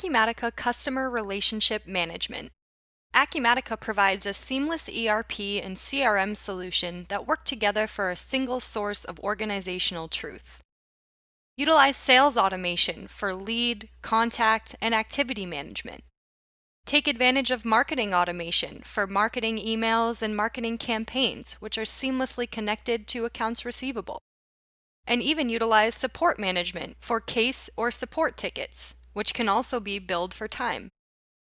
Acumatica Customer Relationship Management. Acumatica provides a seamless ERP and CRM solution that work together for a single source of organizational truth. Utilize sales automation for lead, contact, and activity management. Take advantage of marketing automation for marketing emails and marketing campaigns, which are seamlessly connected to accounts receivable. And even utilize support management for case or support tickets, which can also be billed for time.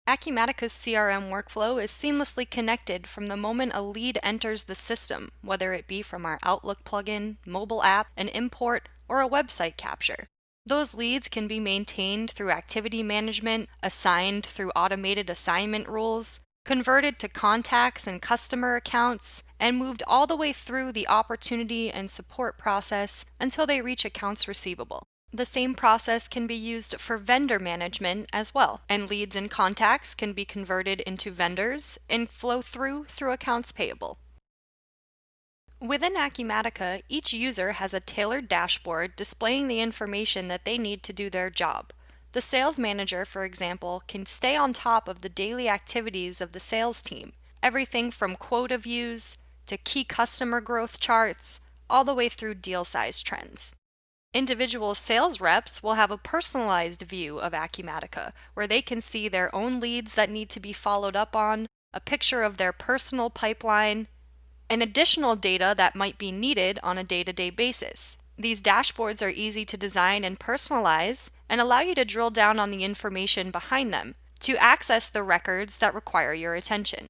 Acumatica's CRM workflow is seamlessly connected from the moment a lead enters the system, whether it be from our Outlook plugin, mobile app, an import, or a website capture. Those leads can be maintained through activity management, assigned through automated assignment rules, converted to contacts and customer accounts, and moved all the way through the opportunity and support process until they reach accounts receivable. The same process can be used for vendor management as well, and leads and contacts can be converted into vendors and flow through accounts payable. Within Acumatica, each user has a tailored dashboard displaying the information that they need to do their job. The sales manager, for example, can stay on top of the daily activities of the sales team, everything from quota views to key customer growth charts, all the way through deal size trends. Individual sales reps will have a personalized view of Acumatica, where they can see their own leads that need to be followed up on, a picture of their personal pipeline, and additional data that might be needed on a day-to-day basis. These dashboards are easy to design and personalize and allow you to drill down on the information behind them to access the records that require your attention.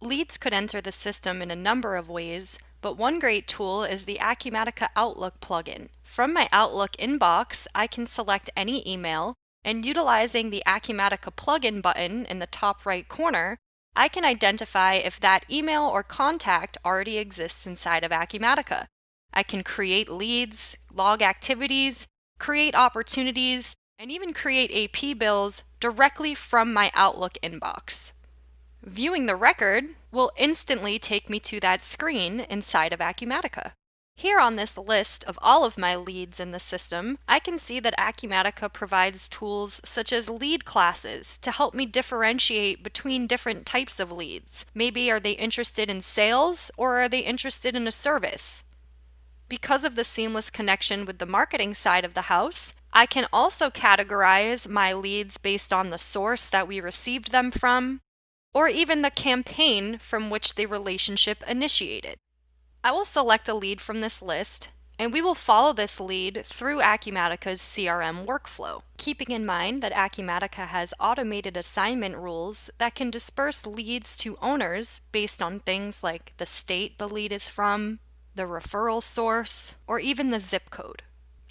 Leads could enter the system in a number of ways, but one great tool is the Acumatica Outlook plugin. From my Outlook inbox, I can select any email, and utilizing the Acumatica plugin button in the top right corner, I can identify if that email or contact already exists inside of Acumatica. I can create leads, log activities, create opportunities, and even create AP bills directly from my Outlook inbox. Viewing the record will instantly take me to that screen inside of Acumatica. Here on this list of all of my leads in the system, I can see that Acumatica provides tools such as lead classes to help me differentiate between different types of leads. Maybe are they interested in sales or are they interested in a service? Because of the seamless connection with the marketing side of the house, I can also categorize my leads based on the source that we received them from, or even the campaign from which the relationship initiated. I will select a lead from this list, and we will follow this lead through Acumatica's CRM workflow, keeping in mind that Acumatica has automated assignment rules that can disperse leads to owners based on things like the state the lead is from, the referral source, or even the zip code.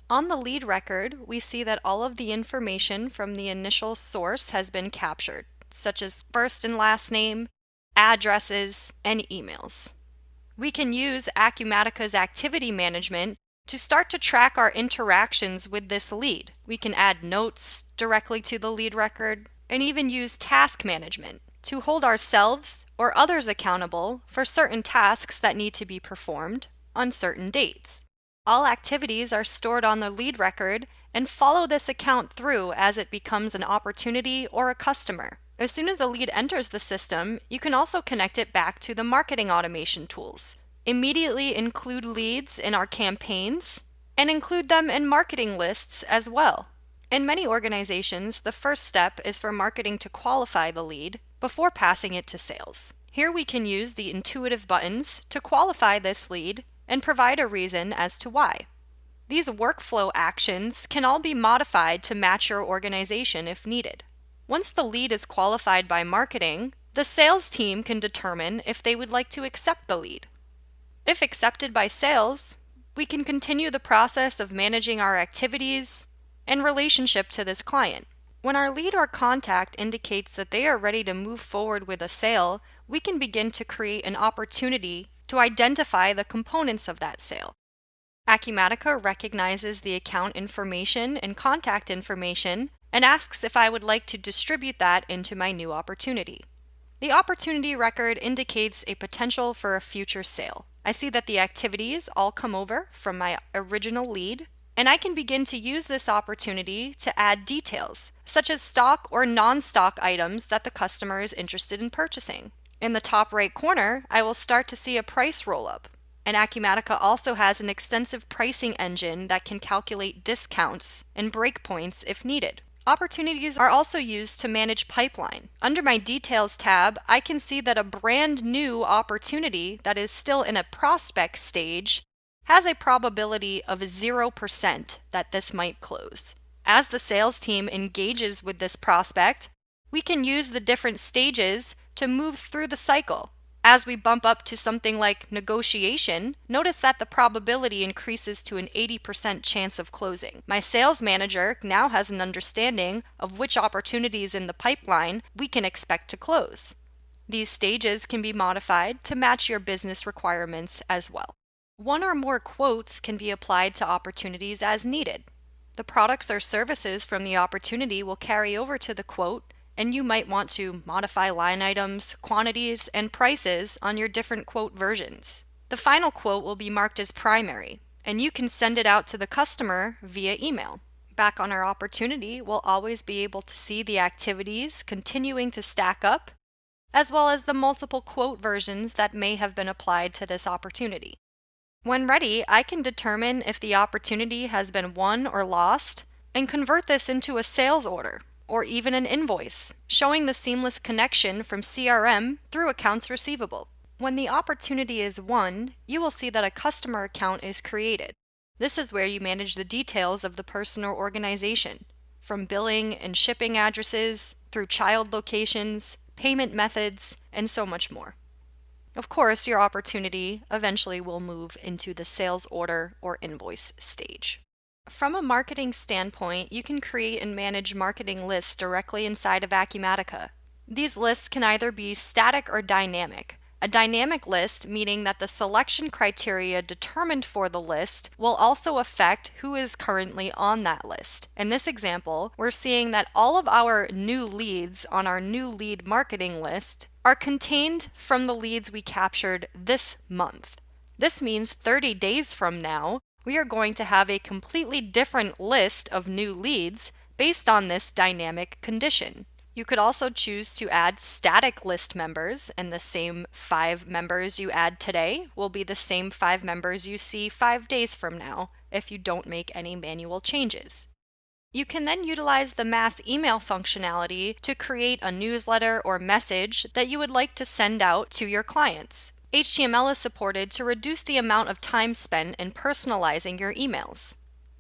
On the lead record, we see that all of the information from the initial source has been captured, such as first and last name, addresses, and emails. We can use Acumatica's activity management to start to track our interactions with this lead. We can add notes directly to the lead record and even use task management to hold ourselves or others accountable for certain tasks that need to be performed on certain dates. All activities are stored on the lead record and follow this account through as it becomes an opportunity or a customer. As soon as a lead enters the system, you can also connect it back to the marketing automation tools. Immediately include leads in our campaigns and include them in marketing lists as well. In many organizations, the first step is for marketing to qualify the lead before passing it to sales. Here we can use the intuitive buttons to qualify this lead and provide a reason as to why. These workflow actions can all be modified to match your organization if needed. Once the lead is qualified by marketing, the sales team can determine if they would like to accept the lead. If accepted by sales, we can continue the process of managing our activities and relationship to this client. When our lead or contact indicates that they are ready to move forward with a sale, we can begin to create an opportunity to identify the components of that sale. Acumatica recognizes the account information and contact information and asks if I would like to distribute that into my new opportunity. The opportunity record indicates a potential for a future sale. I see that the activities all come over from my original lead, And I can begin to use this opportunity to add details, such as stock or non-stock items that the customer is interested in purchasing. In the top right corner, I will start to see a price roll-up. And Acumatica also has an extensive pricing engine that can calculate discounts and breakpoints if needed. Opportunities are also used to manage pipeline. Under my Details tab, I can see that a brand new opportunity that is still in a prospect stage has a probability of 0% that this might close. As the sales team engages with this prospect, we can use the different stages to move through the cycle. As we bump up to something like negotiation, notice that the probability increases to an 80% chance of closing. My sales manager now has an understanding of which opportunities in the pipeline we can expect to close. These stages can be modified to match your business requirements as well. One or more quotes can be applied to opportunities as needed. The products or services from the opportunity will carry over to the quote, and you might want to modify line items, quantities, and prices on your different quote versions. The final quote will be marked as primary, and you can send it out to the customer via email. Back on our opportunity, we'll always be able to see the activities continuing to stack up, as well as the multiple quote versions that may have been applied to this opportunity. When ready, I can determine if the opportunity has been won or lost and convert this into a sales order or even an invoice, showing the seamless connection from CRM through accounts receivable. When the opportunity is won, you will see that a customer account is created. This is where you manage the details of the person or organization, from billing and shipping addresses through child locations, payment methods, and so much more. Of course, your opportunity eventually will move into the sales order or invoice stage. From a marketing standpoint, you can create and manage marketing lists directly inside of Acumatica. These lists can either be static or dynamic. A dynamic list meaning that the selection criteria determined for the list will also affect who is currently on that list. In this example, we're seeing that all of our new leads on our new lead marketing list are contained from the leads we captured this month. This means 30 days from now, we are going to have a completely different list of new leads based on this dynamic condition. You could also choose to add static list members, and the same 5 members you add today will be the same 5 members you see 5 days from now if you don't make any manual changes. You can then utilize the mass email functionality to create a newsletter or message that you would like to send out to your clients. HTML is supported to reduce the amount of time spent in personalizing your emails.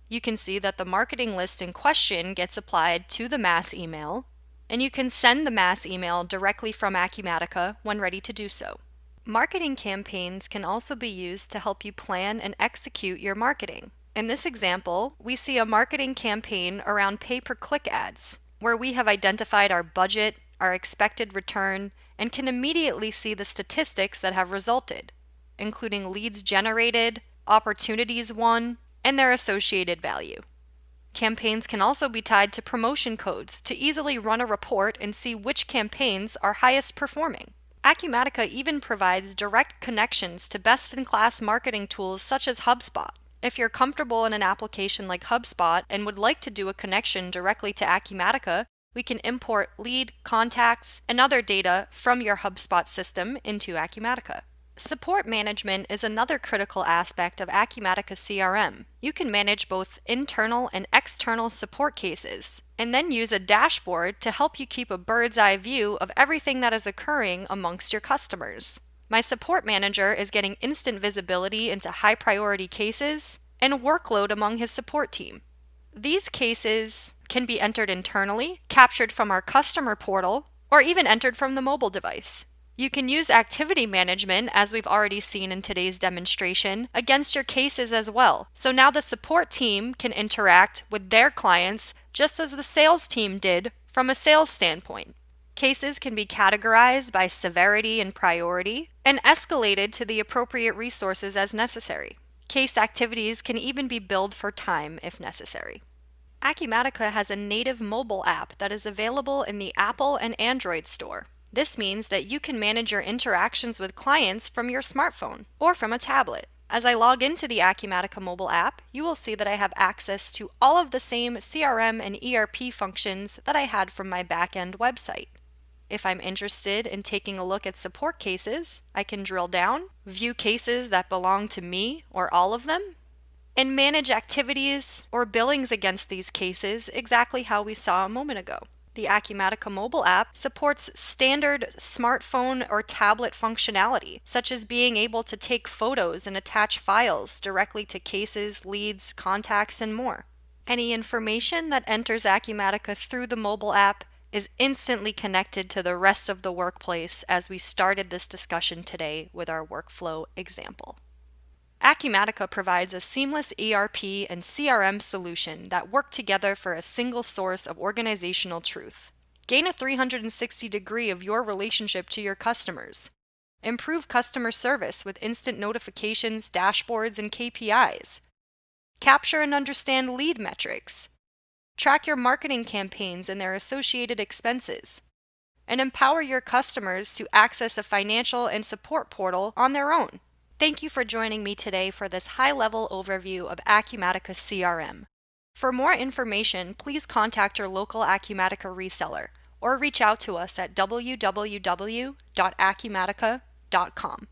You can see that the marketing list in question gets applied to the mass email, and you can send the mass email directly from Acumatica when ready to do so. Marketing campaigns can also be used to help you plan and execute your marketing. In this example, we see a marketing campaign around pay-per-click ads, where we have identified our budget, our expected return, and can immediately see the statistics that have resulted, including leads generated, opportunities won, and their associated value. Campaigns can also be tied to promotion codes to easily run a report and see which campaigns are highest performing. Acumatica even provides direct connections to best-in-class marketing tools such as HubSpot. If you're comfortable in an application like HubSpot and would like to do a connection directly to Acumatica, we can import lead, contacts, and other data from your HubSpot system into Acumatica. Support management is another critical aspect of Acumatica CRM. You can manage both internal and external support cases, and then use a dashboard to help you keep a bird's eye view of everything that is occurring amongst your customers. My support manager is getting instant visibility into high priority cases and workload among his support team. These cases can be entered internally, captured from our customer portal, or even entered from the mobile device. You can use activity management, as we've already seen in today's demonstration, against your cases as well. So now the support team can interact with their clients just as the sales team did from a sales standpoint. Cases can be categorized by severity and priority and escalated to the appropriate resources as necessary. Case activities can even be billed for time if necessary. Acumatica has a native mobile app that is available in the Apple and Android store. This means that you can manage your interactions with clients from your smartphone or from a tablet. As I log into the Acumatica mobile app, you will see that I have access to all of the same CRM and ERP functions that I had from my back-end website. If I'm interested in taking a look at support cases, I can drill down, view cases that belong to me or all of them, and manage activities or billings against these cases exactly how we saw a moment ago. The Acumatica mobile app supports standard smartphone or tablet functionality, such as being able to take photos and attach files directly to cases, leads, contacts, and more. Any information that enters Acumatica through the mobile app is instantly connected to the rest of the workplace, as we started this discussion today with our workflow example. Acumatica provides a seamless ERP and CRM solution that work together for a single source of organizational truth. Gain a 360-degree of your relationship to your customers. Improve customer service with instant notifications, dashboards, and KPIs. Capture and understand lead metrics. Track your marketing campaigns and their associated expenses. And empower your customers to access a financial and support portal on their own. Thank you for joining me today for this high-level overview of Acumatica CRM. For more information, please contact your local Acumatica reseller or reach out to us at www.acumatica.com.